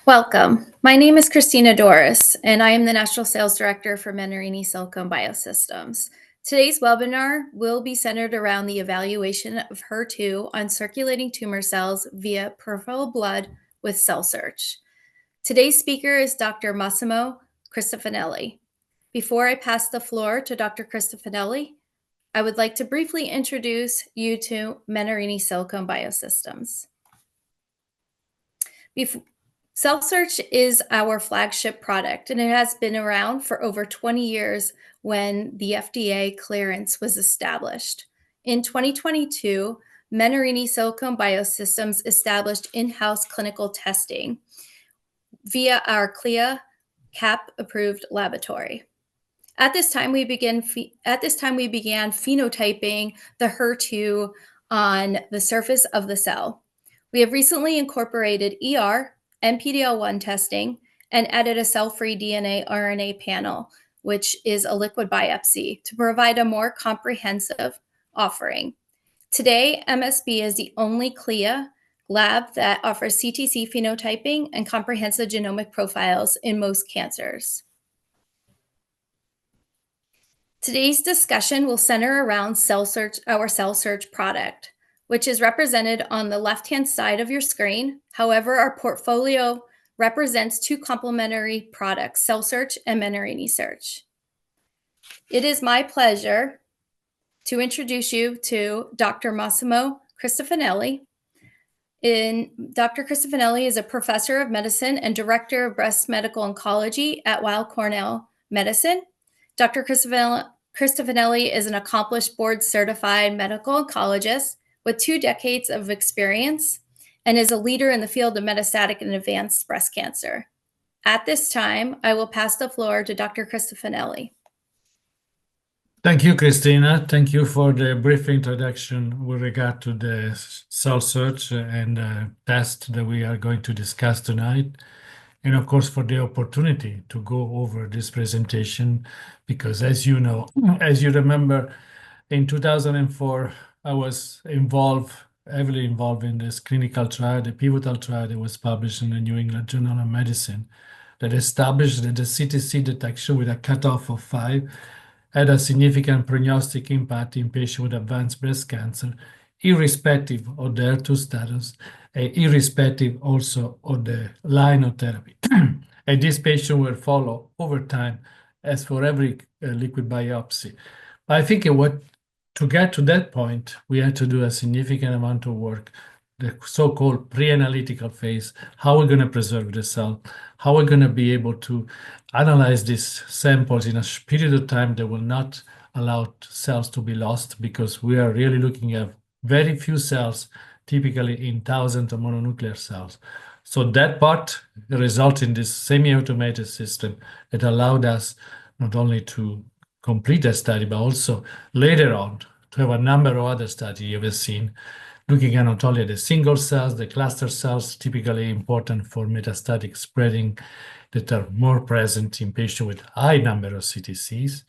Welcome. My name is Christina Doris, and I am the National Sales Director for Menarini Silicone Biosystems. Today's webinar will be centered around the evaluation of HER2 on circulating tumor cells via peripheral blood with CELLSEARCH. Today's speaker is Dr. Massimo Cristofanilli. Before I pass the floor to Dr. Cristofanilli, I would like to briefly introduce you to Menarini Silicone Biosystems. CELLSEARCH is our flagship product, and it has been around for over 20 years when the FDA clearance was established. In 2022, Menarini Silicone Biosystems established in-house clinical testing via our CLIA CAP-approved laboratory. At this time, we began phenotyping the HER2 on the surface of the cell. We have recently incorporated ER and PD-L1 testing and added a cell-free DNA RNA panel, which is a liquid biopsy, to provide a more comprehensive offering. Today, MSB is the only CLIA lab that offers CTC phenotyping and comprehensive genomic profiles in most cancers. Today's discussion will center around CELLSEARCH, our CELLSEARCH product, which is represented on the left-hand side of your screen. However, our portfolio represents two complementary products, CELLSEARCH and Menarini Search. It is my pleasure to introduce you to Dr. Massimo Cristofanilli. Dr. Cristofanilli is a professor of medicine and director of breast medical oncology at Weill Cornell Medicine. Dr. Cristofanilli is an accomplished board-certified medical oncologist with 2 decades of experience and is a leader in the field of metastatic and advanced breast cancer. At this time, I will pass the floor to Dr. Cristofanilli. Thank you, Christina. Thank you for the brief introduction with regard to the CELLSEARCH and test that we are going to discuss tonight. And of course, for the opportunity to go over this presentation, because as you know, as you remember, in 2004, I was heavily involved in this clinical trial, the pivotal trial that was published in the New England Journal of Medicine that established that the CTC detection with a cutoff of 5 had a significant prognostic impact in patients with advanced breast cancer, irrespective of their HER2 status, and irrespective also of the line of therapy. And these patients were followed over time as for every liquid biopsy. I think to get to that point, we had to do a significant amount of work, the so-called pre-analytical phase, how we're going to preserve the cell, how we're going to be able to analyze these samples in a period of time that will not allow cells to be lost, because we are really looking at very few cells, typically in thousands of mononuclear cells. So that part results in this semi-automated system that allowed us not only to complete that study, but also later on to have a number of other studies you have seen, looking at not only the single cells, the cluster cells, typically important for metastatic spreading, that are more present in patients with high number of CTCs.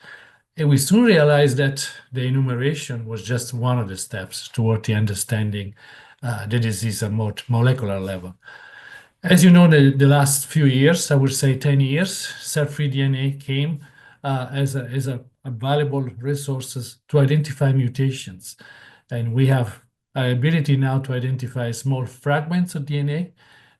And we soon realized that the enumeration was just one of the steps toward the understanding the disease at more molecular level. As you know, the last few years, I would say 10 years, cell-free DNA came as a valuable resources to identify mutations. And we have an ability now to identify small fragments of DNA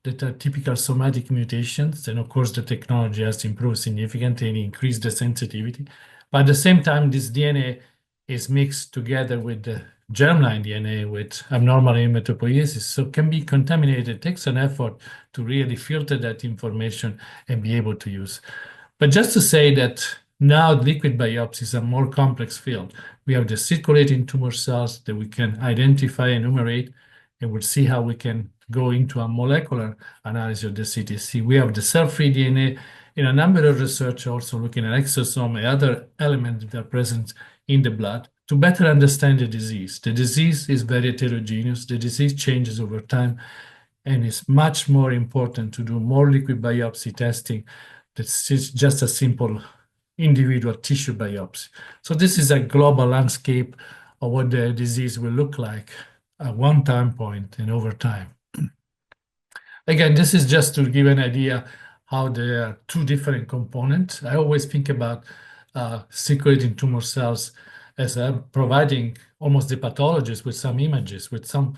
that are typical somatic mutations. And of course, the technology has improved significantly and increased the sensitivity. But at the same time, this DNA is mixed together with the germline DNA with abnormal hematopoiesis, so can be contaminated. It takes an effort to really filter that information and be able to use. But just to say that now liquid biopsy is a more complex field. We have the circulating tumor cells that we can identify, enumerate, and we'll see how we can go into a molecular analysis of the CTC. We have the cell-free DNA in a number of research, also looking at exosome and other elements that are present in the blood to better understand the disease. The disease is very heterogeneous. The disease changes over time, and it's much more important to do more liquid biopsy testing that's just a simple individual tissue biopsy. So this is a global landscape of what the disease will look like at one time point and over time. Again, this is just to give an idea how there are two different components. I always think about circulating tumor cells as providing almost the pathologist with some images, with some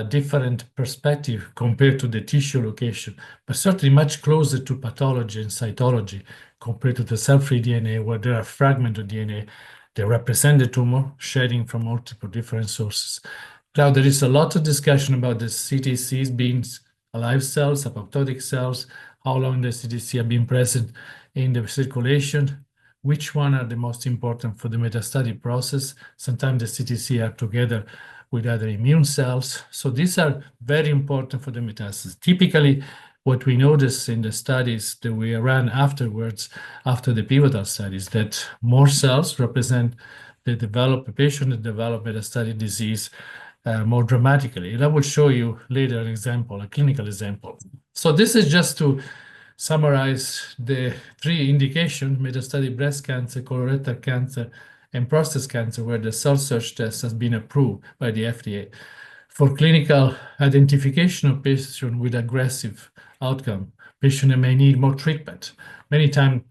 different perspective compared to the tissue location, but certainly much closer to pathology and cytology compared to the cell-free DNA, where there are fragments of DNA that represent the tumor, shedding from multiple different sources. Now, there is a lot of discussion about the CTCs being alive cells, apoptotic cells, how long the CTC have been present in the circulation, which one are the most important for the metastatic process. Sometimes the CTC are together with other immune cells. So these are very important for the metastasis. Typically, what we notice in the studies that we ran afterwards, after the pivotal studies, that more cells represent the patient that develop metastatic disease more dramatically. And I will show you later an example, a clinical example. So this is just to summarize the three indications: metastatic breast cancer, colorectal cancer, and prostate cancer, where the CELLSEARCH test has been approved by the FDA for clinical identification of patients with aggressive outcome, patients that may need more treatment. Many times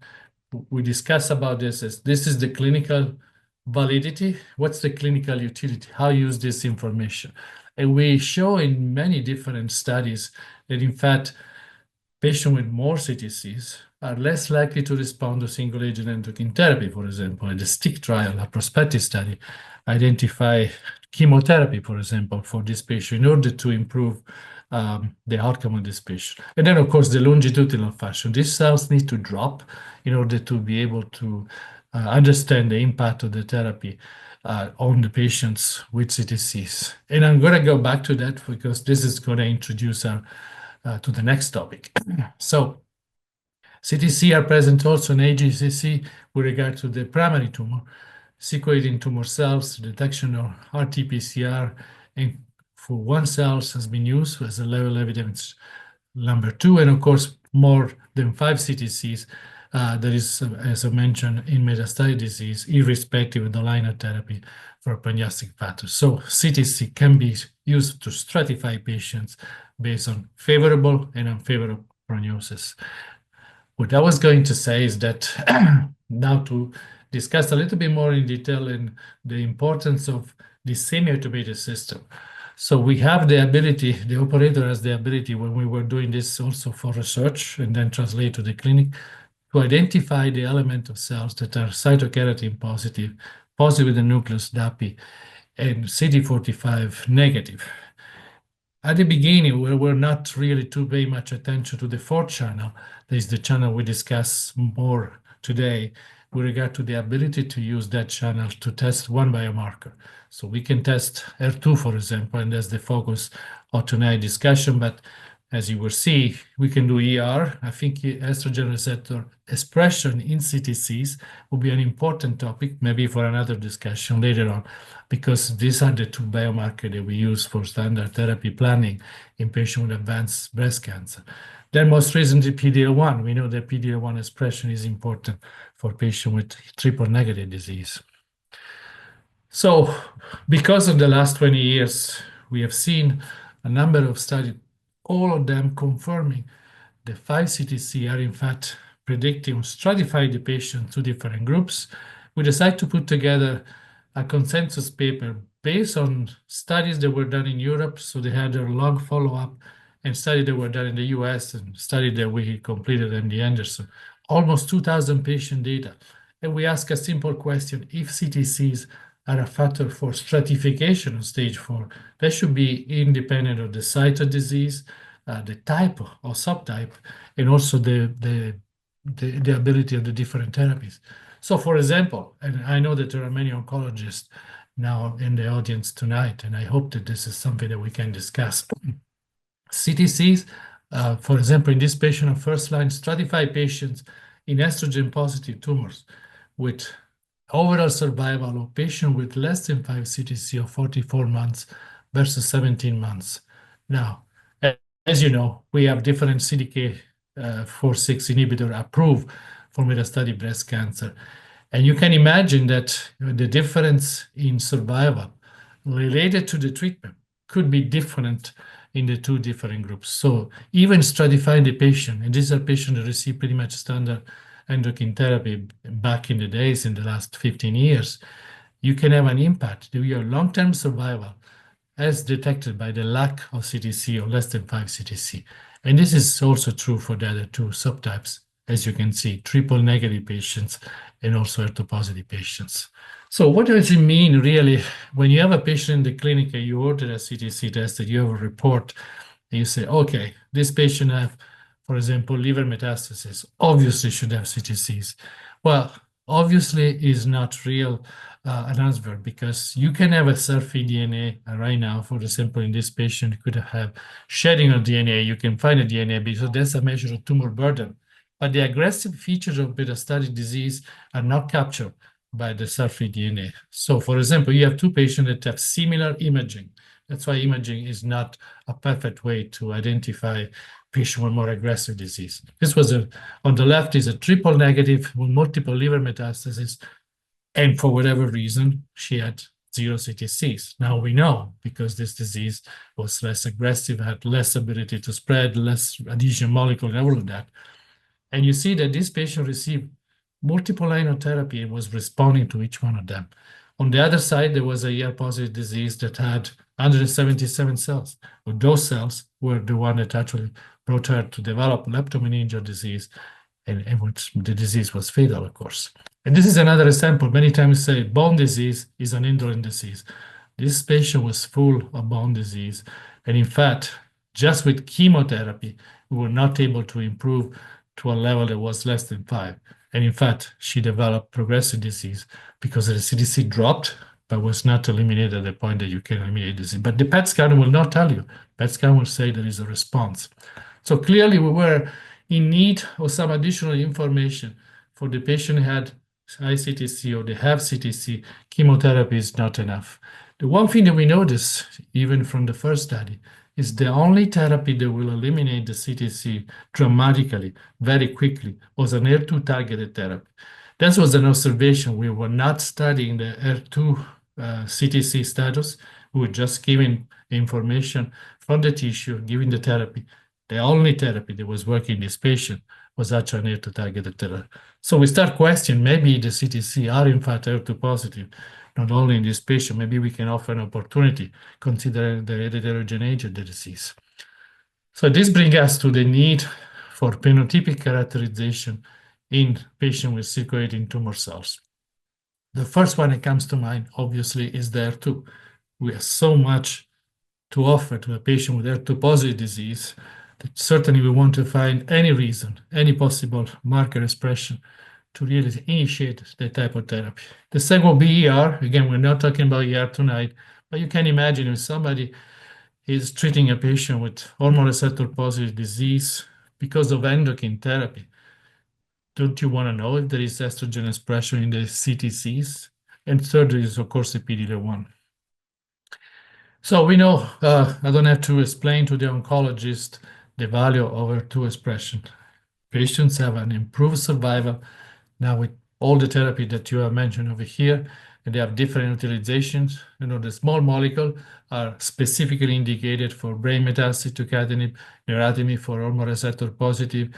we discuss about this as this is the clinical validity. What's the clinical utility? How use this information? And we show in many different studies that in fact, patients with more CTCs are less likely to respond to single-agent endocrine therapy. For example, in the STICK trial, a prospective study, identify chemotherapy, for example, for this patient in order to improve the outcome of this patient. And then, of course, the longitudinal fashion. These cells need to drop in order to be able to understand the impact of the therapy on the patients with CTCs. And I'm going to go back to that because this is going to introduce our to the next topic. So CTC are present also in AGCC with regard to the primary tumor, circulating tumor cells, detection of RT-PCR, and for one cells has been used as a level evidence number 2, and of course more than 5 CTCs that is, as I mentioned, in metastatic disease, irrespective of the line of therapy for prognostic factors. So CTC can be used to stratify patients based on favorable and unfavorable prognosis. What I was going to say is that now to discuss a little bit more in detail in the importance of the semi-automated system. So we have the ability, the operator has the ability when we were doing this also for research and then translate to the clinic, to identify the element of cells that are cytokeratin positive, positive with the nucleus DAPI, and CD45 negative. At the beginning, we were not really to pay much attention to the fourth channel. That is the channel we discuss more today with regard to the ability to use that channel to test one biomarker. So we can test HER2, for example, and that's the focus of tonight's discussion. But as you will see, we can do ER. I think estrogen receptor expression in CTCs will be an important topic, maybe for another discussion later on, because these are the two biomarkers that we use for standard therapy planning in patients with advanced breast cancer. Then most recently, PD-L1. We know that PD-L1 expression is important for patients with triple-negative disease. So because of the last 20 years, we have seen a number of studies, all of them confirming the 5 CTC are in fact predicting stratify the patient to different groups. We decided to put together a consensus paper based on studies that were done in Europe, so they had a long follow-up, and studies that were done in the US, and studies that we completed at MD Anderson, almost 2,000 patient data. And we ask a simple question: if CTCs are a factor for stratification of stage 4, that should be independent of the site of disease, the type or subtype, and also the ability of the different therapies. So for example, and I know that there are many oncologists now in the audience tonight, and I hope that this is something that we can discuss. CTCs, for example, in this patient of first line, stratify patients in estrogen-positive tumors with overall survival of patients with less than 5 CTC of 44 months versus 17 months. Now, as you know, we have different CDK4/6 inhibitor approved for metastatic breast cancer. And you can imagine that the difference in survival related to the treatment could be different in the two different groups. So even stratifying the patient, and these are patients that receive pretty much standard endocrine therapy back in the days, in the last 15 years, you can have an impact to your long-term survival as detected by the lack of CTC or less than 5 CTC. And this is also true for the other two subtypes, as you can see, triple negative patients and also HER2 positive patients. So what does it mean really when you have a patient in the clinic and you order a CTC test and you have a report and you say, okay, this patient have, for example, liver metastasis, obviously should have CTCs. Well, obviously is not real an answer, because you can have a cell-free DNA right now. For example, in this patient, you could have shedding of DNA. You can find a DNA because that's a measure of tumor burden. But the aggressive features of metastatic disease are not captured by the cell-free DNA. So, for example, you have two patients that have similar imaging. That's why imaging is not a perfect way to identify patient with more aggressive disease. This was on the left is a triple negative with multiple liver metastases. And for whatever reason, she had 0 CTCs. Now we know, because this disease was less aggressive, had less ability to spread, less adhesion molecule, and all of that. And you see that this patient received multiple line of therapy and was responding to each one of them. On the other side, there was a ER-positive disease that had 177 cells. Well, those cells were the one that actually brought her to develop leptomeningeal disease, and the disease was fatal, of course. And this is another example. Many times say bone disease is an indolent disease. This patient was full of bone disease. And in fact, just with chemotherapy, we were not able to improve to a level that was less than 5. And in fact, she developed progressive disease because the CTC dropped, but was not eliminated at the point that you can eliminate disease. But the PET scan will not tell you. PET scan will say there is a response. So clearly we were in need of some additional information. For the patient who had high CTC or they have CTC, chemotherapy is not enough. The one thing that we noticed, even from the first study, is the only therapy that will eliminate the CTC dramatically, very quickly, was an HER2 targeted therapy. That was an observation. We were not studying the HER2 CTC status. We were just giving information from the tissue, giving the therapy. The only therapy that was working in this patient was actually an HER2 targeted therapy. So we start questioning, maybe the CTC are in fact HER2 positive, not only in this patient. Maybe we can offer an opportunity considering the heterogeneity of the disease. So this brings us to the need for phenotypic characterization in patients with circulating tumor cells. The first one that comes to mind, obviously, is the HER2. We have so much to offer to a patient with HER2 positive disease that certainly we want to find any reason, any possible marker expression to really initiate that type of therapy. The second will be ER. Again, we're not talking about ER tonight, but you can imagine if somebody is treating a patient with hormone receptor positive disease because of endocrine therapy, don't you want to know if there is estrogen expression in the CTCs? And third is, of course, the PD-L1. So we know, I don't have to explain to the oncologist the value of HER2 expression. Patients have an improved survival now with all the therapy that you have mentioned over here, and they have different utilizations. You know, the small molecule are specifically indicated for brain metastasis, tucatinib, neratinib for hormone receptor positive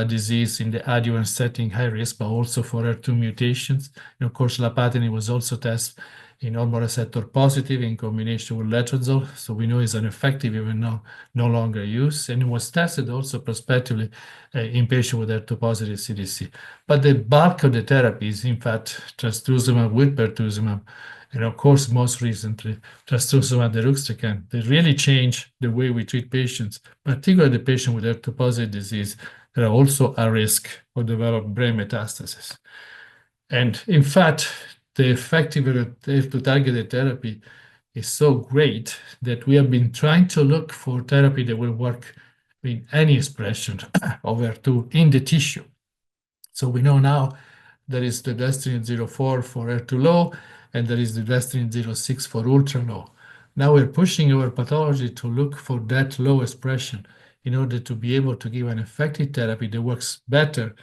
disease in the adjuvant setting, high risk, but also for HER2 mutations. And of course, lapatinib was also tested in hormone receptor positive in combination with letrozole. So we know it's an effective, even though no longer used. And it was tested also prospectively in patients with HER2 positive CTC. But the bulk of the therapy is, in fact, trastuzumab with pertuzumab. And of course, most recently, trastuzumab deruxtecan. They really change the way we treat patients, particularly the patient with HER2 positive disease that are also at risk of developing brain metastasis. And in fact, the effectiveness to targeted therapy is so great that we have been trying to look for therapy that will work in any expression of HER2 in the tissue. So we know now there is the Destiny-04 for HER2 low, and there is the Destiny-06 for ultra low. Now we're pushing our pathology to look for that low expression in order to be able to give an effective therapy that works better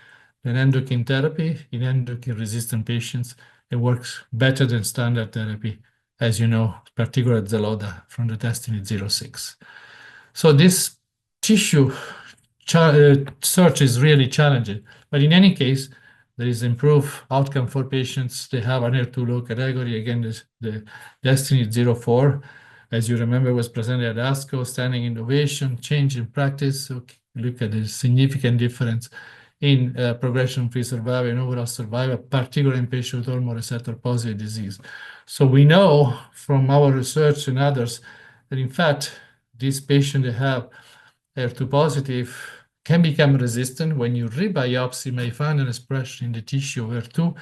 than endocrine therapy in endocrine-resistant patients. It works better than standard therapy, as you know, particularly Xeloda from the Destiny-06. So this tissue search is really challenging. But in any case, there is improved outcome for patients. They have an HER2 low category. Again, the Destiny 04, as you remember, was presented at ASCO, standing innovation, change in practice. Okay, look at the significant difference in progression-free survival and overall survival, particularly in patients with hormone receptor-positive disease. So we know from our research and others that, in fact, these patients that have HER2 positive can become resistant when you rebiopsy, may find an expression in the tissue of HER2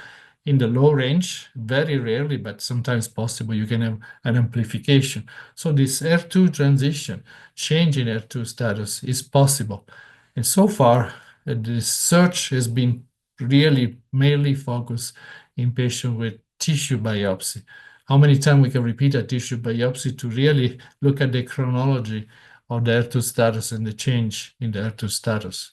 in the low range, very rarely, but sometimes possible, you can have an amplification. So this HER2 transition, change in HER2 status is possible. And so far, the search has been really mainly focused in patients with tissue biopsy. How many times we can repeat a tissue biopsy to really look at the chronology of the HER2 status and the change in the HER2 status.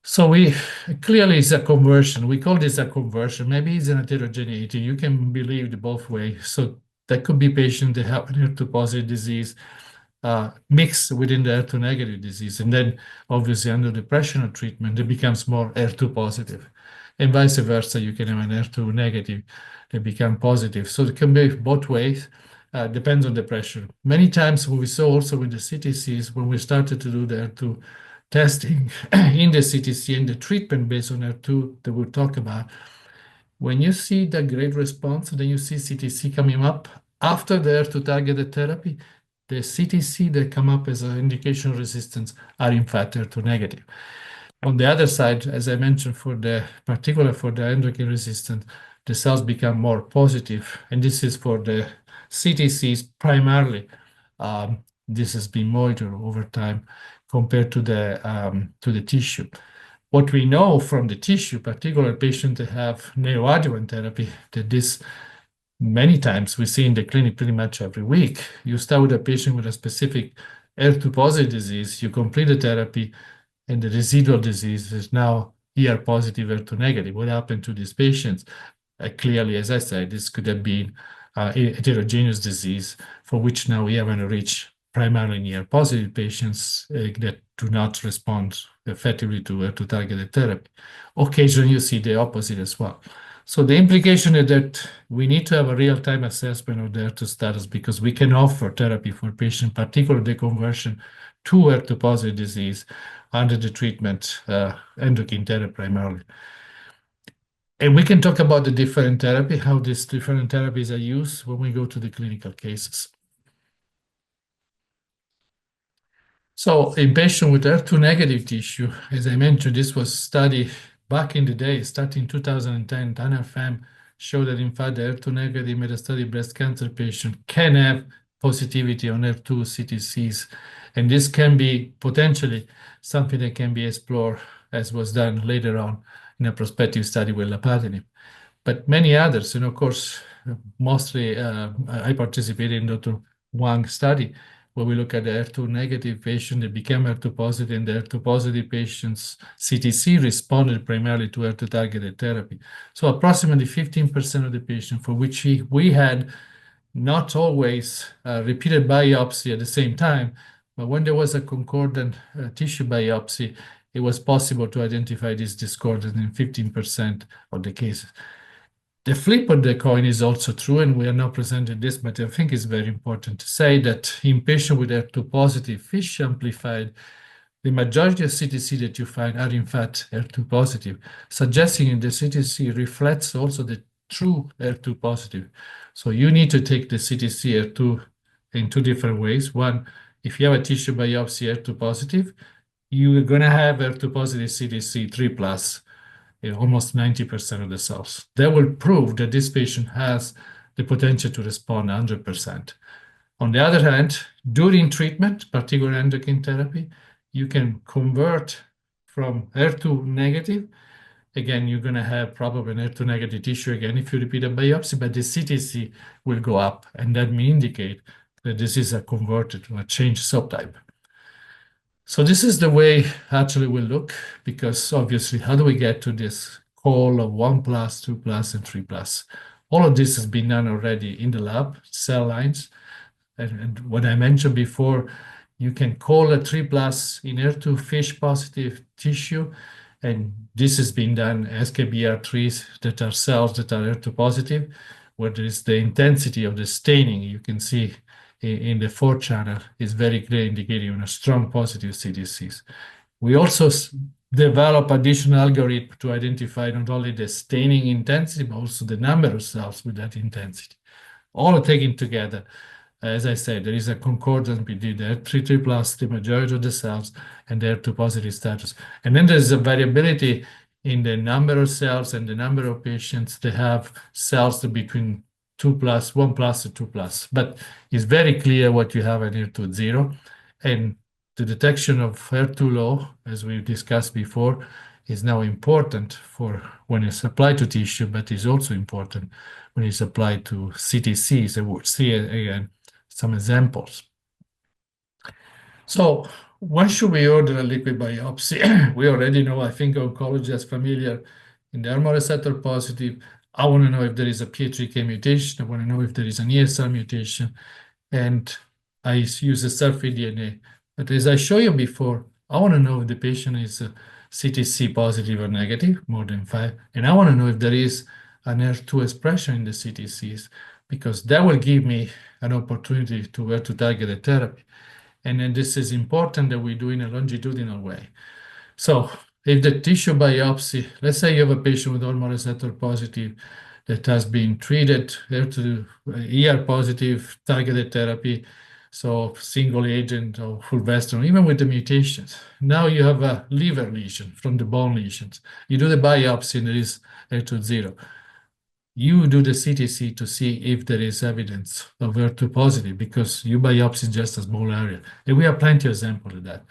So we clearly it's a conversion. We call this a conversion. Maybe it's an heterogeneity. You can believe it both ways. So that could be patients that have an HER2 positive disease mixed within the HER2 negative disease. And then obviously under depression or treatment, it becomes more HER2 positive. And vice versa, you can have an HER2 negative that become positive. So it can be both ways. Depends on the pressure. Many times what we saw also with the CTCs, when we started to do the HER2 testing in the CTC and the treatment based on HER2 that we'll talk about, when you see the great response, then you see CTC coming up after the HER2 targeted therapy, the CTC that come up as an indication of resistance are in fact HER2 negative. On the other side, as I mentioned, particularly for the endocrine resistant, the cells become more positive, and this is for the CTCs primarily. This has been monitored over time compared to the tissue. What we know from the tissue, particularly patients that have neoadjuvant therapy, that this many times we see in the clinic pretty much every week. You start with a patient with a specific HER2 positive disease, you complete the therapy, and the residual disease is now ER positive, HER2 negative. What happened to these patients? Clearly, as I said, this could have been a heterogeneous disease for which now we haven't reached primarily ER positive patients that do not respond effectively to HER2 targeted therapy. Occasionally, you see the opposite as well. So the implication is that we need to have a real-time assessment of the HER2 status because we can offer therapy for patients, particularly the conversion to HER2 positive disease under the treatment endocrine therapy primarily. And we can talk about the different therapy, how these different therapies are used when we go to the clinical cases. So in patients with HER2 negative tissue, as I mentioned, this was studied back in the day, starting in 2010. Dana Pham showed that in fact the HER2 negative metastatic breast cancer patient can have positivity on HER2 CTCs. And this can be potentially something that can be explored, as was done later on in a prospective study with lapatinib. But many others, and of course, mostly I participated in Dr. Wang's study, where we look at the HER2 negative patient that became HER2 positive, and the HER2 positive patients CTC responded primarily to HER2 targeted therapy. So approximately 15% of the patients for which we had not always repeated biopsy at the same time, but when there was a concordant tissue biopsy, it was possible to identify this discordance in 15% of the cases. The flip of the coin is also true, and we are not presenting this, but I think it's very important to say that in patients with HER2 positive FISH amplified, the majority of CTC that you find are in fact HER2 positive, suggesting the CTC reflects also the true HER2 positive. So you need to take the CTC HER2 in two different ways. One, if you have a tissue biopsy HER2 positive, you are going to have HER2 positive CTC 3+, almost 90% of the cells. That will prove that this patient has the potential to respond 100%. On the other hand, during treatment, particularly endocrine therapy, you can convert from HER2 negative. Again, you're going to have probably an HER2 negative tissue again if you repeat a biopsy, but the CTC will go up, and that may indicate that this is a converted or a changed subtype. So this is the way actually we look, because obviously, how do we get to this call of 1+, 2+, and 3+? All of this has been done already in the lab, cell lines. And what I mentioned before, You can call a 3+ in HER2 FISH positive tissue, and this has been done SKBR3s that are cells that are HER2 positive, where there is the intensity of the staining. You can see in the 4th channel is very clear indicating a strong positive CTCs. We also develop additional algorithm to identify not only the staining intensity, but also the number of cells with that intensity. All taken together. As I said, there is a concordance between the HER3+, the majority of the cells, and the HER2 positive status. And then there's a variability in the number of cells and the number of patients that have cells between 2+, 1+, and 2+. But it's very clear what you have in HER2 0. And the detection of HER2 low, as we discussed before, is now important for when it's applied to tissue, but is also important when it's applied to CTCs. And we'll see again some examples. So when should we order a liquid biopsy? We already know, I think oncologists are familiar in the hormone receptor positive. I want to know if there is a PI3K mutation. I want to know if there is an ESR mutation. And I use a cell-free DNA. But as I showed you before, I want to know if the patient is CTC positive or negative, more than 5. And I want to know if there is an HER2 expression in the CTCs, because that will give me an opportunity to where to target the therapy. And then this is important that we do in a longitudinal way. So if the tissue biopsy, let's say you have a patient with hormone receptor positive that has been treated, HER2 ER positive targeted therapy, so single agent or fulvestrant, even with the mutations. Now you have a liver lesion from the bone lesions. You do the biopsy and there is HER2 0. You do the CTC to see if there is evidence of HER2 positive, because you biopsy just a small area. And we have plenty of examples of that.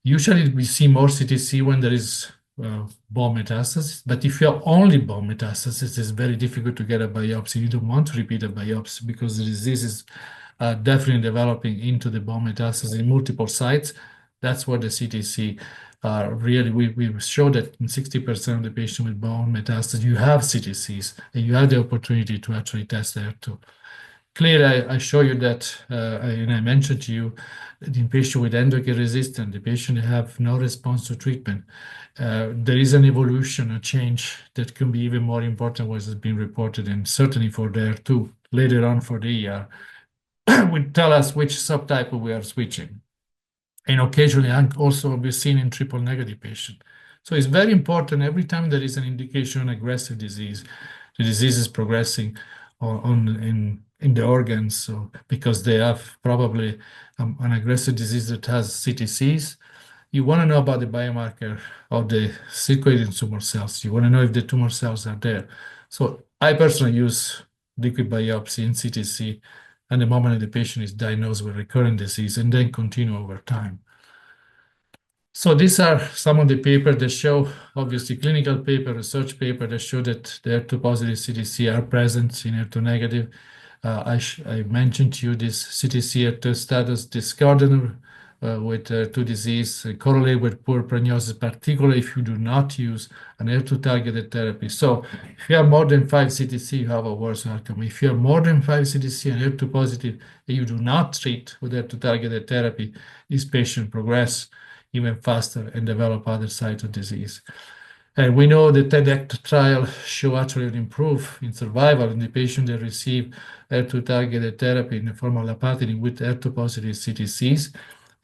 Usually we see more CTC when there is bone metastasis, but if you have only bone metastasis, it's very difficult to get a biopsy. You don't want to repeat a biopsy because the disease is definitely developing into the bone metastasis in multiple sites. That's what the CTC really, we show that in 60% of the patients with bone metastasis, you have CTCs, and you have the opportunity to actually test there too. Clearly, I show you that, and I mentioned to you, in patient with endocrine resistant, the patient have no response to treatment. There is an evolution, a change that can be even more important, what has been reported, and certainly for the HER2, later on for the ER, will tell us which subtype we are switching. And occasionally also be seen in triple negative patient. So it's very important every time there is an indication of aggressive disease, the disease is progressing in the organs, so because they have probably an aggressive disease that has CTCs. You want to know about the biomarker of the circulating tumor cells. You want to know if the tumor cells are there. So I personally use liquid biopsy in CTC at the moment the patient is diagnosed with recurrent disease, and then continue over time. So these are some of the papers that show, obviously clinical paper, research paper that show that the HER2 positive CTC are present in HER2 negative. I mentioned to you this CTC HER2 status discordant with HER2 disease correlate with poor prognosis, particularly if you do not use an HER2 targeted therapy. So if you have more than 5 CTC, you have a worse outcome. If you have more than 5 CTC and HER2 positive, and you do not treat with HER2 targeted therapy, this patient progress even faster and develop other sites of disease. And we know the TEDx trial show actually an improve in survival in the patient that receive HER2 targeted therapy in the form of lapatinib with HER2 positive CTCs.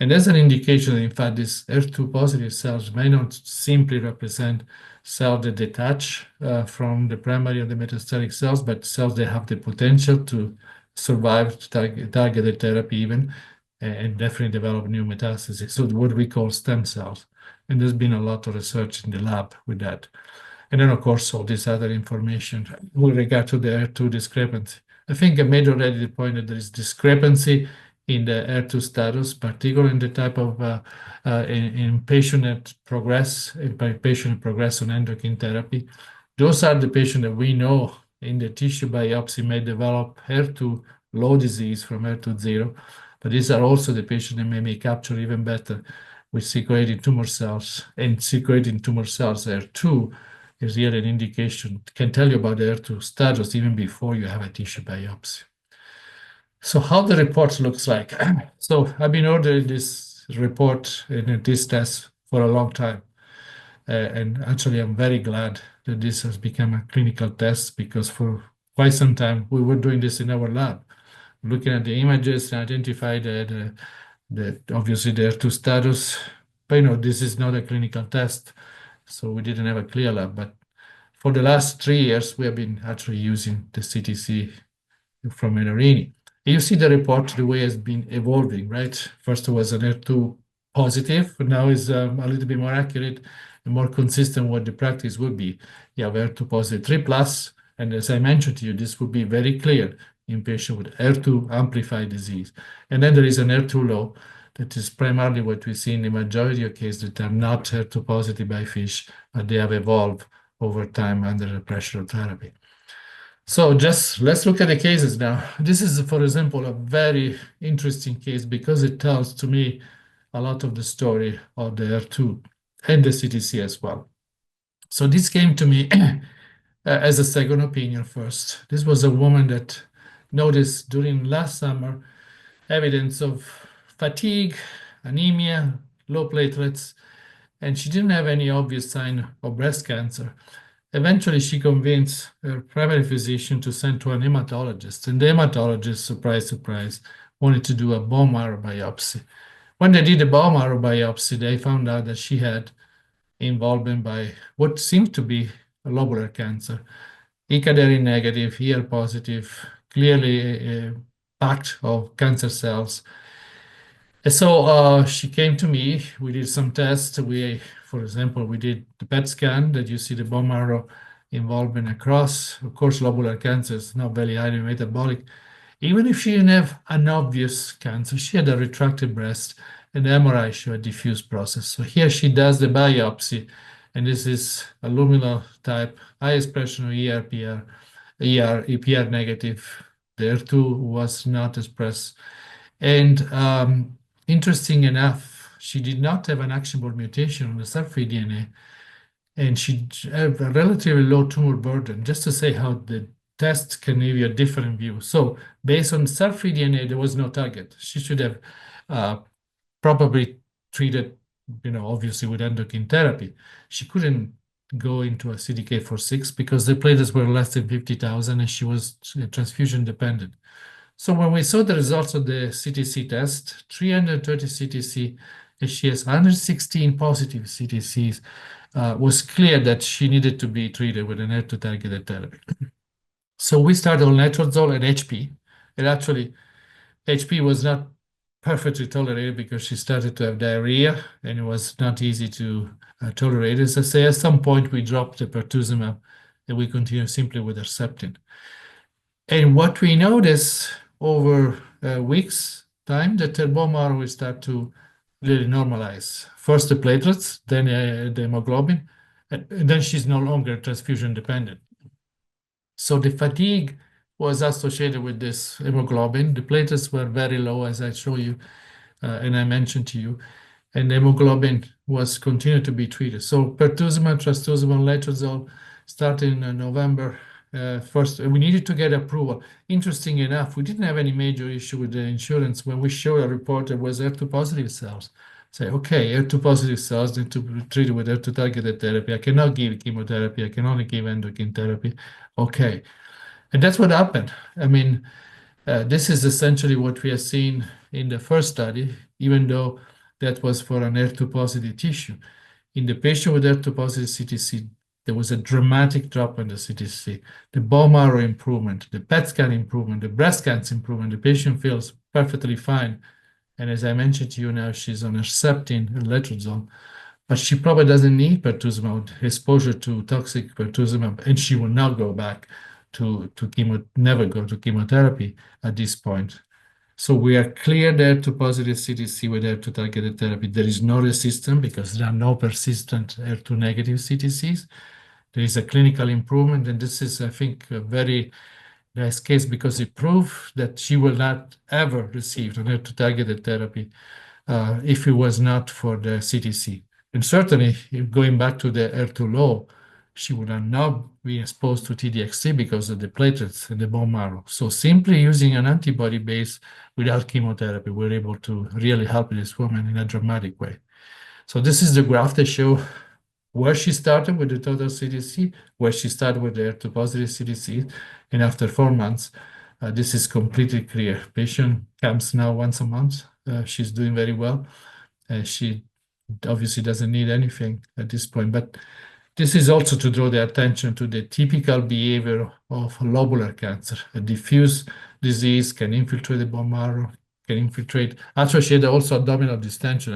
And that's an indication that, in fact, these HER2 positive cells may not simply represent cells that detach from the primary or the metastatic cells, but cells that have the potential to survive targeted therapy even, and definitely develop new metastases. So what we call stem cells. And there's been a lot of research in the lab with that. And then, of course, all this other information with regard to the HER2 discrepancy. I think I made already the point that there is discrepancy in the HER2 status, particularly in the type of in patient that progress, by patient that progress on endocrine therapy. Those are the patients that we know in the tissue biopsy may develop HER2 low disease from HER2 0, but these are also the patients that may capture even better with circulating tumor cells, and circulating tumor cells HER2 is really an indication, can tell you about the HER2 status even before you have a tissue biopsy. So how the report looks like. So I've been ordering this report and this test for a long time. And actually, I'm very glad that this has become a clinical test because for quite some time we were doing this in our lab, looking at the images and identify the obviously the HER2 status. But this is not a clinical test, so we didn't have a CLIA lab. But for the last 3 years, we have been actually using the CTC from Menarini. You see the report, the way it's been evolving, right? First it was an HER2 positive, but now is a little bit more accurate and more consistent what the practice would be. You have HER2 positive 3 plus, and as I mentioned to you, this would be very clear in patients with HER2 amplified disease. And then there is an HER2 low that is primarily what we see in the majority of cases that are not HER2 positive by FISH, but they have evolved over time under the pressure of therapy. So just let's look at the cases now. This is, for example, a very interesting case because it tells to me a lot of the story of the HER2 and the CTC as well. So this came to me as a second opinion first. This was a woman that noticed during last summer evidence of fatigue, anemia, low platelets, and she didn't have any obvious sign of breast cancer. Eventually, she convinced her primary physician to send to an hematologist, and the hematologist, surprise, surprise, wanted to do a bone marrow biopsy. When they did a bone marrow biopsy, they found out that she had involvement by what seemed to be a lobular cancer, ECADERI negative, ER positive, clearly packed of cancer cells. And so she came to me. We did some tests. For example, we did the PET scan that you see the bone marrow involvement across. Of course, lobular cancer is not very highly metabolic. Even if she didn't have an obvious cancer, she had a retracted breast and the MRI showed a diffuse process. So here she does the biopsy, and this is a luminal type, high expression of EPR negative. The HER2 was not expressed. And interesting enough, she did not have an actionable mutation on the cell-free DNA, and she had a relatively low tumor burden, just to say how the test can give you a different view. So based on cell-free DNA, there was no target. She should have probably treated, obviously with endocrine therapy. She couldn't go into a CDK4/6 because the platelets were less than 50,000 and she was transfusion dependent. So when we saw the results of the CTC test, 330 CTC, and she has 116 positive CTCs, was clear that she needed to be treated with an HER2 targeted therapy. So we started on letrozole and HP. And actually, HP was not perfectly tolerated because she started to have diarrhea, and it was not easy to tolerate. As I say, at some point, we dropped the pertuzumab, and we continued simply with Herceptin. And what we notice over weeks' time, that the bone marrow will start to really normalize. First the platelets, then the hemoglobin, and then she's no longer transfusion dependent. So the fatigue was associated with this hemoglobin. The platelets were very low, as I show you, and I mentioned to you, and the hemoglobin was continued to be treated. So pertuzumab, trastuzumab, letrozole, starting in November. First, we needed to get approval. Interesting enough, we didn't have any major issue with the insurance. When we showed a report that was HER2 positive cells, say, okay, HER2 positive cells need to be treated with HER2 targeted therapy. I cannot give chemotherapy. I can only give endocrine therapy. Okay. And that's what happened. I mean, this is essentially what we have seen in the first study, even though that was for an HER2 positive tissue. In the patient with HER2 positive CTC, there was a dramatic drop in the CTC, the bone marrow improvement, the PET scan improvement, the breast cancer improvement. The patient feels perfectly fine. And as I mentioned to you now, she's on Herceptin and letrozole, but she probably doesn't need pertuzumab, exposure to toxic pertuzumab, and she will not go back to chemo, never go to chemotherapy at this point. So we are clear there to positive CTC with HER2 targeted therapy. There is no resistance because there are no persistent HER2 negative CTCs. There is a clinical improvement, and this is, I think, a very nice case because it proves that she will not ever receive an HER2 targeted therapy if it was not for the CTC. And certainly, going back to the HER2 low, she would have not been exposed to T-DXd because of the platelets in the bone marrow. So simply using an antibody base without chemotherapy, we're able to really help this woman in a dramatic way. So this is the graph that show where she started with the total CTC, where she started with the HER2 positive CTC, and after 4 months, this is completely clear. Patient comes now once a month. She's doing very well. She obviously doesn't need anything at this point, but this is also to draw the attention to the typical behavior of lobular cancer. A diffuse disease can infiltrate the bone marrow, can infiltrate. Actually, she had also abdominal distension.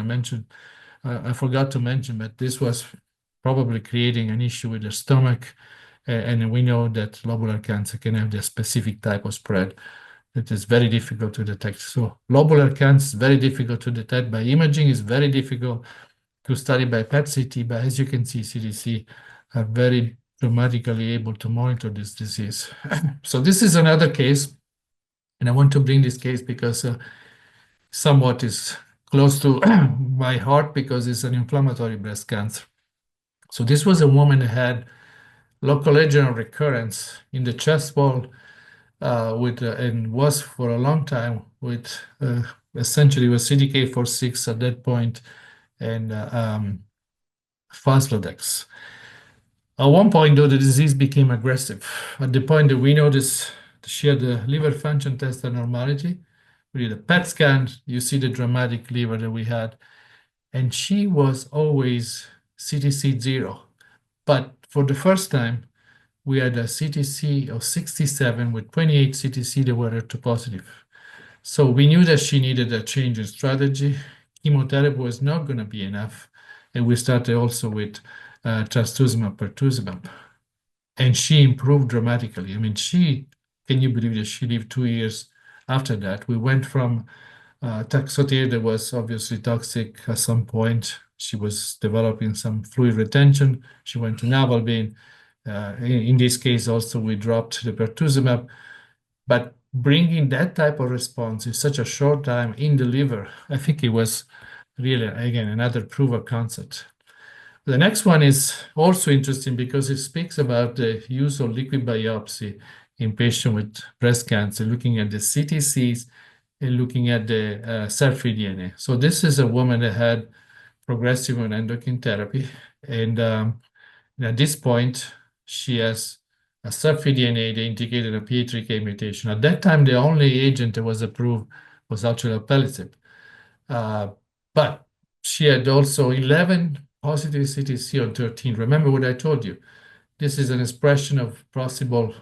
I forgot to mention, but this was probably creating an issue with the stomach. And we know that lobular cancer can have the specific type of spread that is very difficult to detect. So lobular cancer is very difficult to detect by imaging, is very difficult to study by PET-CT, but as you can see, CTC are very dramatically able to monitor this disease. So this is another case, and I want to bring this case because somewhat is close to my heart because it's an inflammatory breast cancer. So this was a woman who had local regional recurrence in the chest wall and was for a long time with essentially was CDK4/6 at that point and Faslodex. At one point, though, the disease became aggressive. At the point that we noticed she had a liver function test abnormality, we did a PET scan, you see the dramatic liver that we had. And she was always CTC 0. But for the first time, we had a CTC of 67 with 28 CTC that were HER2 positive. So we knew that she needed a change in strategy. Chemotherapy was not going to be enough. And we started also with trastuzumab, pertuzumab. And she improved dramatically. I mean, can you believe that she lived 2 years after that? We went from taxotere that was obviously toxic at some point. She was developing some fluid retention. She went to navalbine. In this case, also, we dropped the pertuzumab. But bringing that type of response in such a short time in the liver, I think it was really, again, another proof of concept. The next one is also interesting because it speaks about the use of liquid biopsy in patients with breast cancer, looking at the CTCs and looking at the cell-free DNA. So this is a woman that had progressive on endocrine therapy. And at this point, she has a cell-free DNA that indicated a PI3K mutation. At that time, the only agent that was approved was actually alpelisib. But she had also 11 positive CTC on 13. Remember what I told you. This is an expression of possible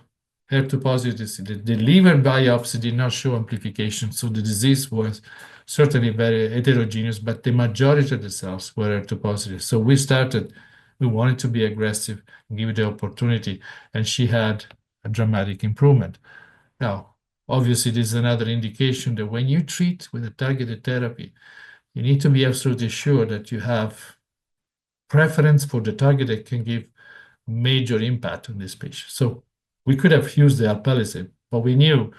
HER2 positive. The liver biopsy did not show amplification, so the disease was certainly very heterogeneous, but the majority of the cells were HER2 positive. So we wanted to be aggressive and give it the opportunity, and she had a dramatic improvement. Now, obviously, this is another indication that when you treat with a targeted therapy, you need to be absolutely sure that you have preference for the target that can give major impact on this patient. So we could have used the alpelisib, but we knew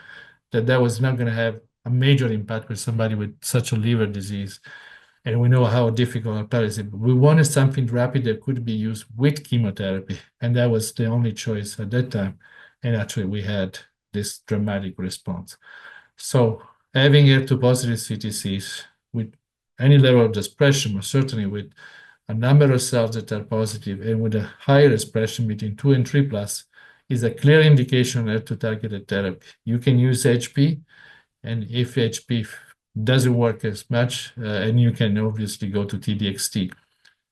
that that was not going to have a major impact with somebody with such a liver disease. And we know how difficult alpelisib. We wanted something rapid that could be used with chemotherapy, and that was the only choice at that time. And actually, we had this dramatic response. So having HER2 positive CTCs with any level of expression, but certainly with a number of cells that are positive and with a higher expression between 2 and 3 plus, is a clear indication of HER2 targeted therapy. You can use HP, and if HP doesn't work as much, and you can obviously go to T-DXd.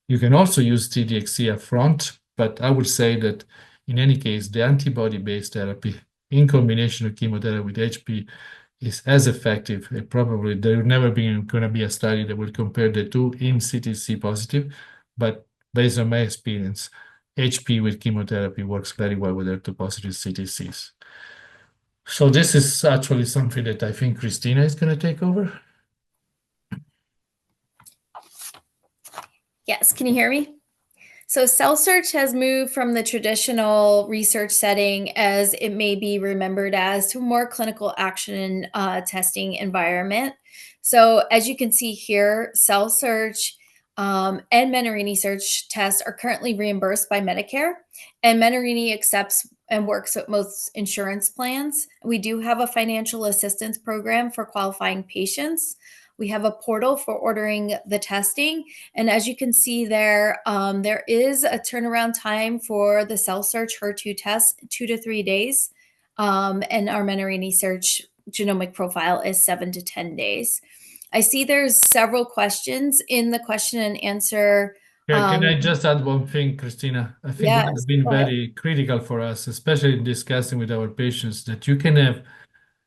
You can also use T-DXd up front, but I would say that in any case, the antibody-based therapy in combination with chemotherapy with HP is as effective. Probably there will never be going to be a study that will compare the two in CTC positive, but based on my experience, HP with chemotherapy works very well with HER2 positive CTCs. So this is actually something that I think Christina is going to take over. Yes, can you hear me? So CELLSEARCH has moved from the traditional research setting, as it may be remembered as, to a more clinical action testing environment. So as you can see here, CELLSEARCH and Menarini search tests are currently reimbursed by Medicare, and Menarini accepts and works with most insurance plans. We do have a financial assistance program for qualifying patients. We have a portal for ordering the testing, and as you can see there, there is a turnaround time for the CELLSEARCH HER2 test, 2 to 3 days, and our Menarini search genomic profile is 7 to 10 days. I see there's several questions in the question and answer. Can I just add one thing, Christina? I think what has been very critical for us, especially in discussing with our patients, that you can have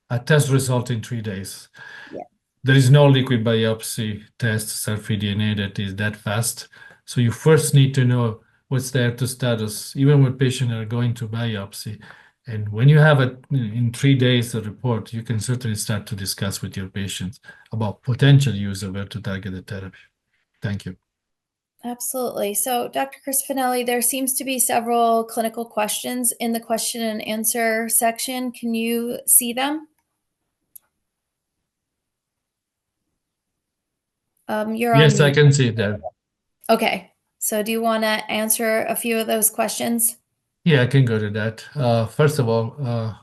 a test result in 3 days. Yeah. There is no liquid biopsy test, cell-free DNA, that is that fast. So you first need to know what's the HER2 status, even when patients are going to biopsy. And when you have it in 3 days, a report, you can certainly start to discuss with your patients about potential use of HER2 targeted therapy. Thank you. Absolutely. So, Dr. Cristofanilli, there seems to be several clinical questions in the question and answer section. Can you see them? You're Yes, on I mute. can see that. Okay. So do you want to answer a few of those questions? Yeah, I can go to that. First of all,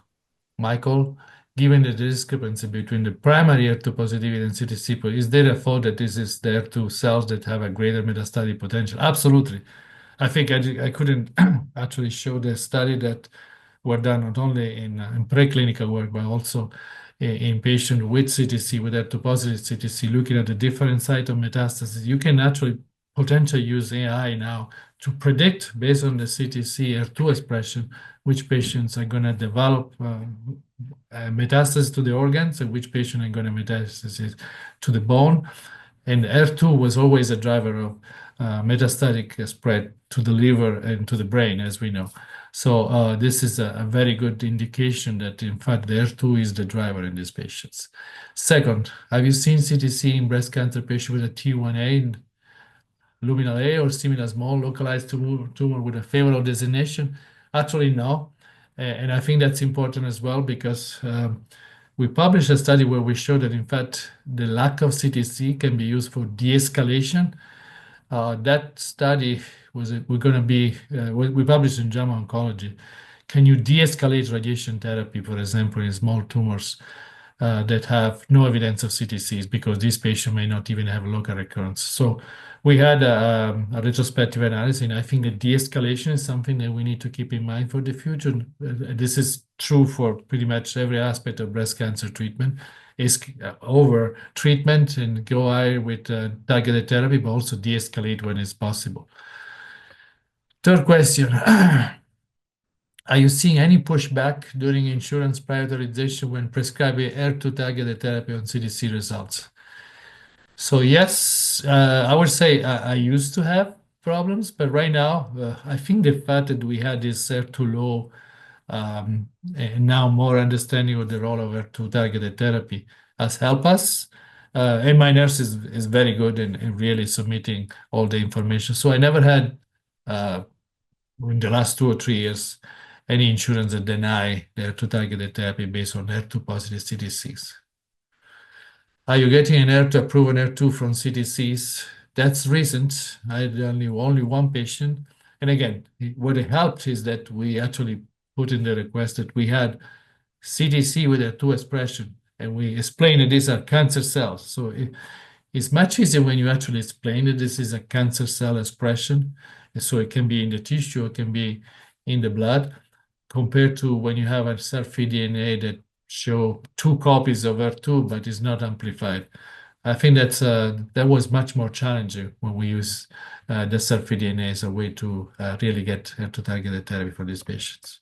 Michael, given the discrepancy between the primary HER2 positivity and CTC, is there a thought that this is the HER2 cells that have a greater metastatic potential? Absolutely. I think I couldn't actually show the study that were done not only in preclinical work, but also in patients with CTC, with HER2 positive CTC, looking at the different site of metastasis. You can actually potentially use AI now to predict, based on the CTC HER2 expression, which patients are going to develop metastasis to the organs and which patients are going to metastasis to the bone. And HER2 was always a driver of metastatic spread to the liver and to the brain, as we know. So this is a very good indication that, in fact, the HER2 is the driver in these patients. Second, have you seen CTC in breast cancer patients with a T1A, luminal A, or similar small localized tumor with a favorable designation? Actually, no. And I think that's important as well, because we published a study where we showed that, in fact, the lack of CTC can be used for de-escalation. That study we published in JAMA Oncology. Can you de-escalate radiation therapy, for example, in small tumors that have no evidence of CTCs, because these patients may not even have local recurrence? So we had a retrospective analysis, and I think that de-escalation is something that we need to keep in mind for the future. This is true for pretty much every aspect of breast cancer treatment. Is over treatment and go higher with targeted therapy, but also de-escalate when it's possible. Third question. Are you seeing any pushback during insurance prioritization when prescribing HER2 targeted therapy on CTC results? So yes, I would say I used to have problems, but right now, I think the fact that we had this HER2 low and now more understanding of the role of HER2 targeted therapy has helped us. And my nurse is very good in really submitting all the information. So I never had, in the last 2 or 3 years, any insurance that deny the HER2 targeted therapy based on HER2 positive CTCs. Are you getting an HER2 approved HER2 from CTCs? That's recent. I had only one patient. And again, what it helped is that we actually put in the request that we had CTC with HER2 expression, and we explained that these are cancer cells. So it's much easier when you actually explain that this is a cancer cell expression. And so it can be in the tissue, it can be in the blood, compared to when you have a cell-free DNA that show 2 copies of HER2 but is not amplified. I think that was much more challenging when we use the cell-free DNA as a way to really get HER2 targeted therapy for these patients.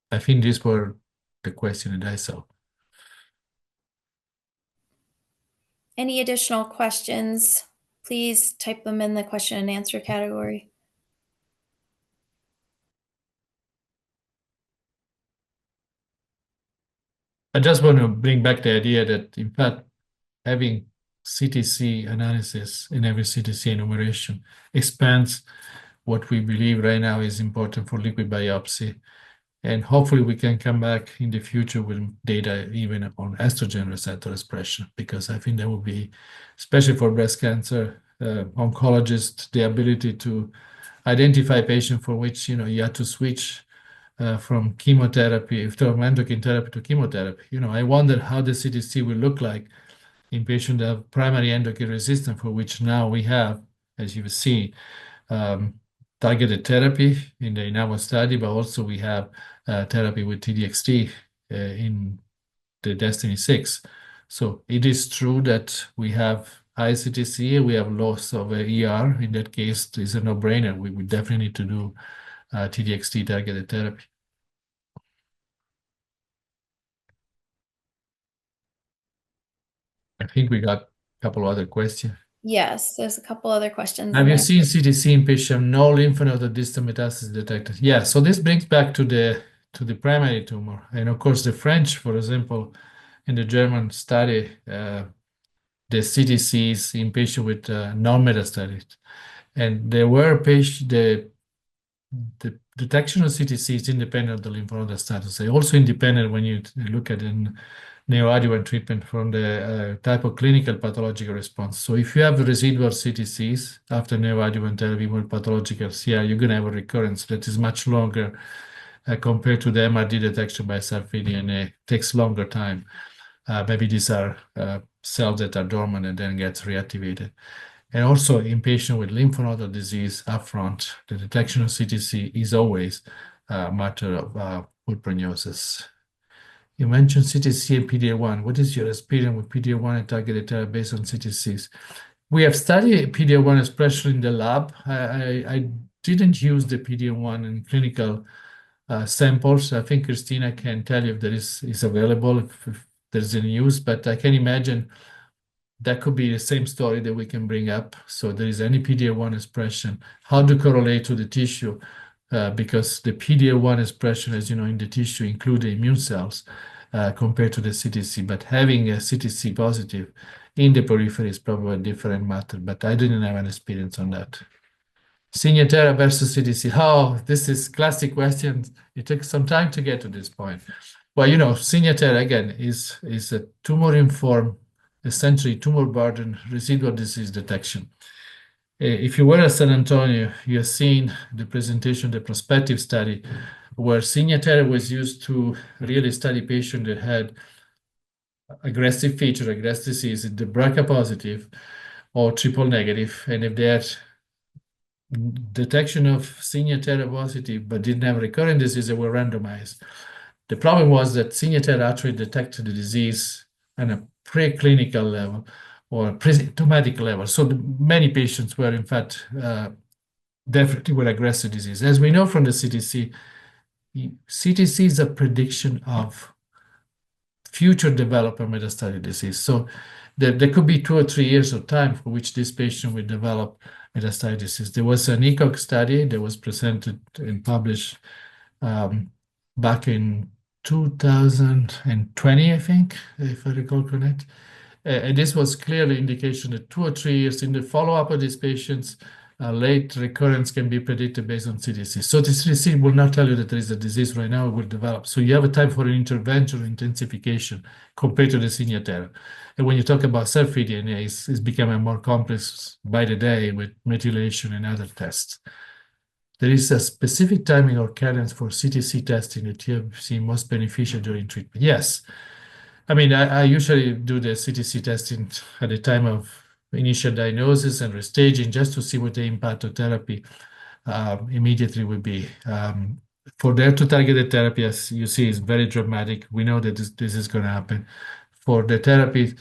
I think these were the questions that I saw. Any additional questions? Please type them in the question and answer category. I just want to bring back the idea that, in fact, having CTC analysis in every CTC enumeration expands what we believe right now is important for liquid biopsy. And hopefully we can come back in the future with data even on estrogen receptor expression, because I think that would be, especially for breast cancer, oncologists, the ability to identify patients for which you have to switch from chemotherapy, from endocrine therapy to chemotherapy. I wonder how the CTC will look like in patients that have primary endocrine resistance, for which now we have, as you see, targeted therapy in our study, but also we have therapy with TDXT in the DESTINY-6. So it is true that we have high CTC, we have loss of ER. In that case, it's a no-brainer. We would definitely need to do TDXT targeted therapy. I think we got a couple other questions. Yes, there's a couple other questions. Have you seen CTC in patient no lymph node or distant metastasis detected? Yeah, so this brings back to the primary tumor. And of course, the French, for example, in the German study, the CTCs in patients with non-metastatic. And there were patients, the detection of CTC is independent of the lymph node status. They also independent when you look at in neoadjuvant treatment from the type of clinical pathological response. So if you have residual CTCs after neoadjuvant therapy with pathological CR, you're going to have a recurrence that is much longer compared to the MRD detection by cell-free DNA. It takes longer time. Maybe these are cells that are dormant and then gets reactivated. And also in patients with lymph node disease upfront, the detection of CTC is always a matter of poor prognosis. You mentioned CTC and PD-L1. What is your experience with PD-L1 and targeted therapy based on CTCs? We have studied PD-L1 expression in the lab. I didn't use the PD-L1 in clinical samples. I think Christina can tell you if there is available, if there's any use, but I can imagine that could be the same story that we can bring up. So there is any PD-L1 expression, how to correlate to the tissue, because the PD-L1 expression, as you know, in the tissue include the immune cells compared to the CTC, but having a CTC positive in the periphery is probably a different matter, but I didn't have an experience on that. Signatera versus CTC. Oh, this is classic question. It took some time to get to this point. Well, Signatera, again, is a tumor-informed, essentially tumor burden residual disease detection. If you were at San Antonio, you have seen the presentation, the prospective study, where Signatera was used to really study patients that had aggressive feature, aggressive disease, the BRCA positive or triple negative, and if they had detection of Signatera positive but didn't have recurrent disease, they were randomized. The problem was that Signatera actually detected the disease on a preclinical level or pre-symptomatic level. So many patients were, in fact, definitely with aggressive disease. As we know from the CTC, CTC is a prediction of future development of metastatic disease. So there could be 2 or 3 years of time for which this patient will develop metastatic disease. There was an ECOG study that was presented and published back in 2020, I think, if I recall correct. And this was clearly indication that 2 or 3 years in the follow-up of these patients, late recurrence can be predicted based on CTC. So the CTC will not tell you that there is a disease right now, it will develop. So you have a time for an intervention or intensification compared to the Signatera. And when you talk about cell-free DNA, it's becoming more complex by the day with methylation and other tests. There is a specific timing or cadence for CTC testing that you have seen most beneficial during treatment. Yes. I mean, I usually do the CTC testing at the time of initial diagnosis and restaging just to see what the impact of therapy immediately would be. For the HER2 targeted therapy, as you see, is very dramatic. We know that this is going to happen. For the therapy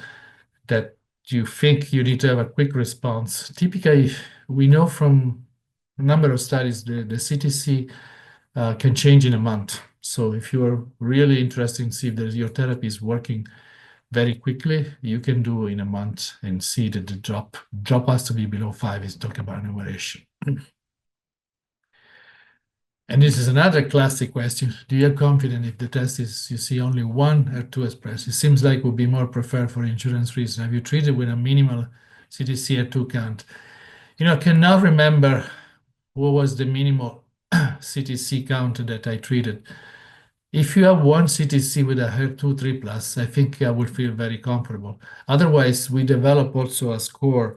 that you think you need to have a quick response, typically we know from a number of studies the CTC can change in a month. So if you are really interested in see if your therapy is working very quickly, you can do in a month and see that the drop has to be below 5 is talking about enumeration. And this is another classic question. Do you have confidence if the test is, you see only one HER2 expressed? It seems like would be more preferred for insurance reasons. Have you treated with a minimal CTC HER2 count? I cannot remember what was the minimal CTC count that I treated. If you have one CTC with a HER2 3+, I think I would feel very comfortable. Otherwise, we develop also a score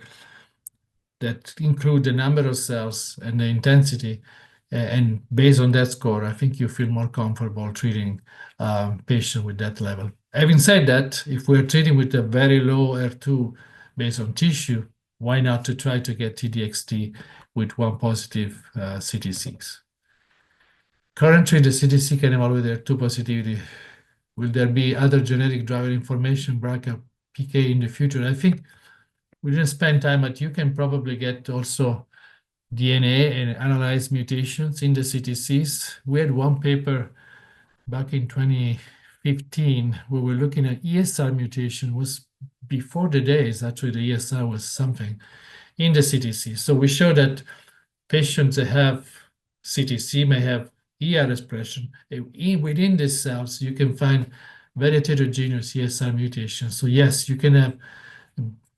that include the number of cells and the intensity. And based on that score, I think you feel more comfortable treating patient with that level. Having said that, if we're treating with a very low HER2 based on tissue, why not to try to get TDXT with one positive CTCs? Currently, the CTC can evaluate HER2 positivity. Will there be other genetic driver information, BRCA, PK in the future? I think we didn't spend time, but you can probably get also DNA and analyze mutations in the CTCs. We had one paper back in 2015 where we're looking at ESR mutation was before the days, actually the ESR was something in the CTC. So we show that patients that have CTC may have ER expression. Within these cells, you can find very heterogeneous ESR mutations. So yes, you can have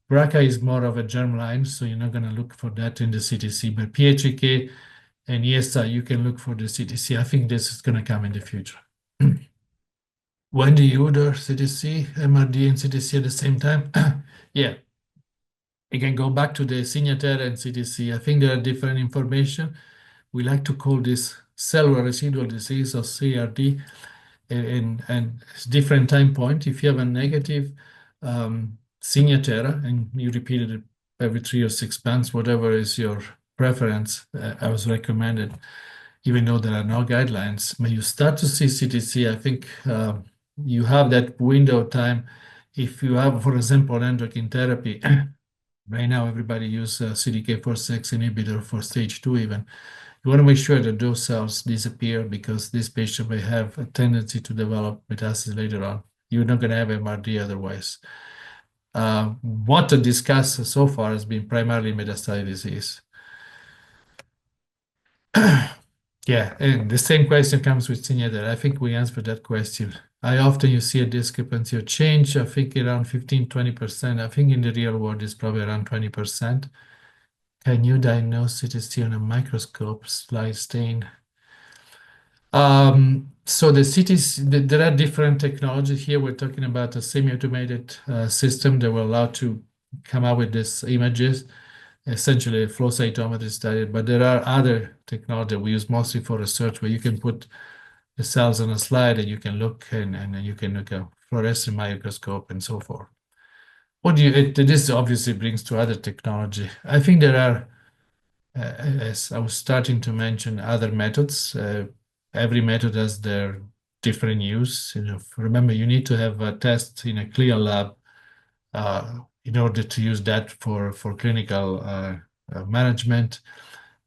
BRCA is more of a germline, so you're not going to look for that in the CTC, but PHK and ESR, you can look for the CTC. I think this is going to come in the future. When do you order CTC, MRD, and CTC at the same time? Yeah. You can go back to the Signatera and CTC. I think there are different information. We like to call this cellular residual disease or CRD, and it's different time point. If you have a negative Signatera and you repeat it every 3 or 6 months, whatever is your preference, I was recommended, even though there are no guidelines. When you start to see CTC, I think you have that window of time. If you have, for example, endocrine therapy, right now everybody uses CDK4/6 inhibitor for stage 2 even. You want to make sure that those cells disappear because this patient may have a tendency to develop metastasis later on. You're not going to have MRD otherwise. What to discuss so far has been primarily metastatic disease. Yeah, and the same question comes with Signatera. I think we answered that question. I often you see a discrepancy or change, I think around 15-20%. I think in the real world it's probably around 20%. Can you diagnose CTC on a microscope, slide stain? So the CTC, there are different technologies here. We're talking about a semi-automated system that will allow to come out with these images, essentially a flow cytometry study. But there are other technology we use mostly for research where you can put the cells on a slide and you can look and you can look at fluorescent microscope and so forth. This obviously brings to other technology. I think there are, as I was starting to mention, other methods. Every method has their different use. Remember, you need to have a test in a CLIA lab in order to use that for clinical management.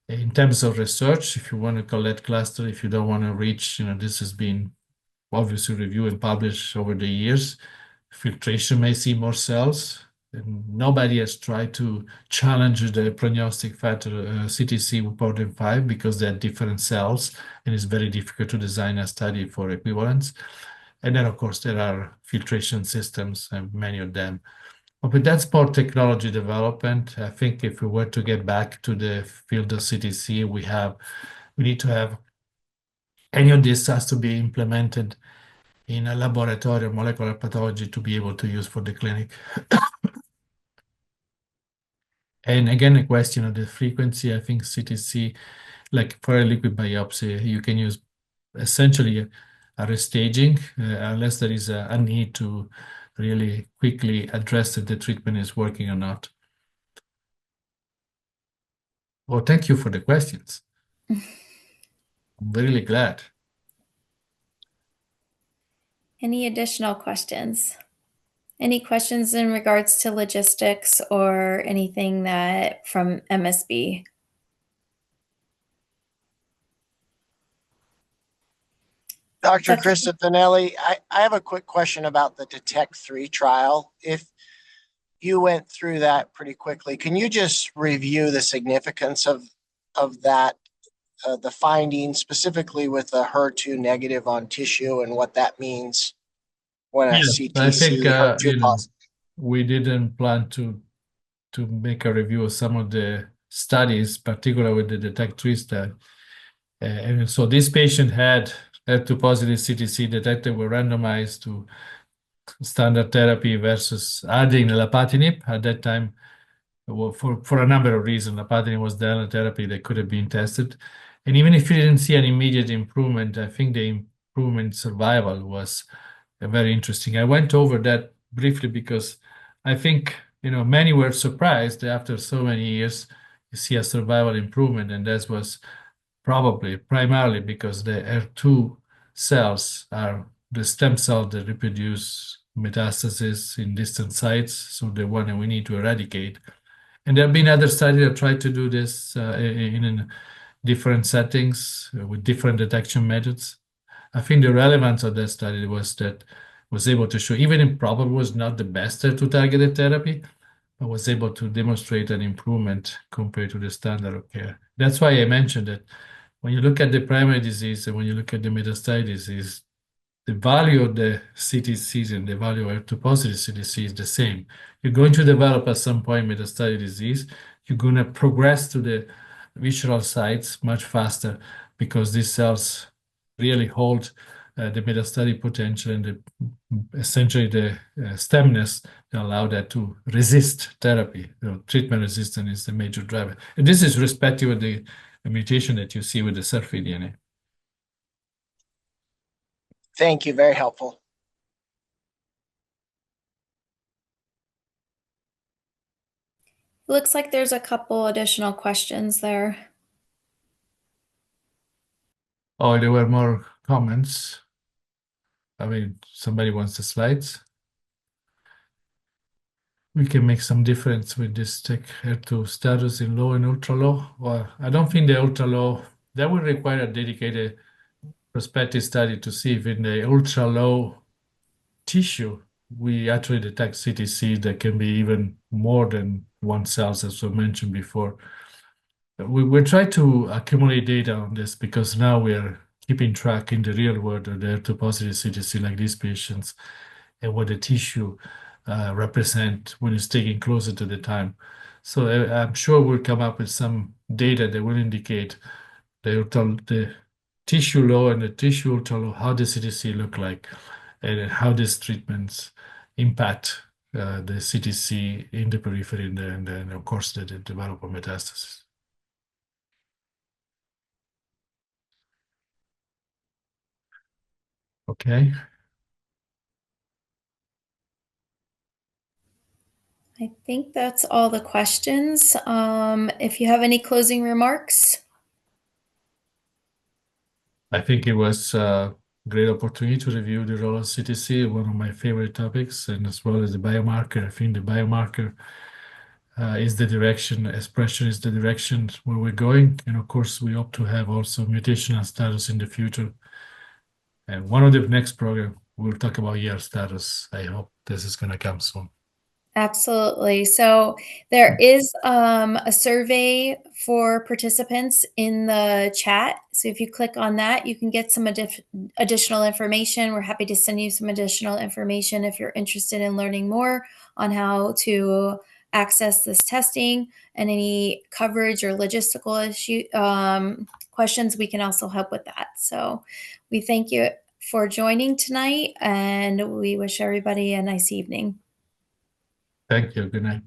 In terms of research, if you want to collect cluster, if you don't want to reach, this has been obviously reviewed and published over the years. Filtration may see more cells. And nobody has tried to challenge the prognostic factor CTC with protein 5 because they're different cells and it's very difficult to design a study for equivalence. And then, of course, there are filtration systems and many of them. But that's more technology development. I think if we were to get back to the field of CTC, we need to have any of this has to be implemented in a laboratory of molecular pathology to be able to use for the clinic. And again, a question of the frequency. I think CTC, like for a liquid biopsy, you can use essentially a restaging unless there is a need to really quickly address that the treatment is working or not. Well, thank you for the questions. I'm really glad. Any additional questions? Any questions in regards to logistics or anything that from MSB? Dr. Cristofanilli, I have a quick question about the DETECT-3 trial. If you went through that pretty quickly, can you just review the significance of that, the findings, specifically with the HER2 negative on tissue and what that means when a CTC I think HER2 positive? we didn't plan to make a review of some of the studies, particularly with the DETECT-3 study. And so this patient had HER2 positive CTC detected were randomized to standard therapy versus adding lapatinib. At that time, well, for a number of reasons, lapatinib was the only therapy that could have been tested. And even if you didn't see an immediate improvement, I think the improvement in survival was very interesting. I went over that briefly because I think many were surprised that after so many years you see a survival improvement, and that was probably primarily because the HER2 cells are the stem cells that reproduce metastasis in distant sites, so the one that we need to eradicate. And there have been other studies that try to do this in different settings with different detection methods. I think the relevance of that study was that was able to show, even if probably was not the best HER2 targeted therapy, but was able to demonstrate an improvement compared to the standard of care. That's why I mentioned that when you look at the primary disease and when you look at the metastatic disease, the value of the CTCs and the value of HER2 positive CTC is the same. You're going to develop at some point metastatic disease. You're going to progress to the visceral sites much faster because these cells really hold the metastatic potential and essentially the stemness that allow that to resist therapy. Treatment resistance is the major driver. And this is respective of the mutation that you see with the cell-free DNA. Thank you. Very helpful. Looks like there's a couple additional questions there. Oh, there were more comments. I mean, somebody wants the slides. We can make some difference with this check HER2 status in low and ultra low. Well, I don't think the ultra low, that would require a dedicated prospective study to see if in the ultra low tissue, we actually detect CTC that can be even more than one cells, as we mentioned before. We're trying to accumulate data on this because now we are keeping track in the real world of the HER2 positive CTC like these patients and what the tissue represent when it's taken closer to the time. So I'm sure we'll come up with some data that will indicate the tissue low and the tissue ultra low, how the CTC look like, and how these treatments impact the CTC in the periphery and then of course the development metastasis. Okay. I think that's all the questions. If you have any closing remarks. I think it was a great opportunity to review the role of CTC, one of my favorite topics, and as well as the biomarker. I think the biomarker is the direction, expression is the direction where we're going. And of course, we hope to have also mutational status in the future. And one of the next program, we'll talk about ER status. I hope this is going to come soon. Absolutely. So there is a survey for participants in the chat. So if you click on that, you can get some additional information. We're happy to send you some additional information if you're interested in learning more on how to access this testing and any coverage or logistical issue questions. We can also help with that. So we thank you for joining tonight, and we wish everybody a nice evening. Thank you. Good night.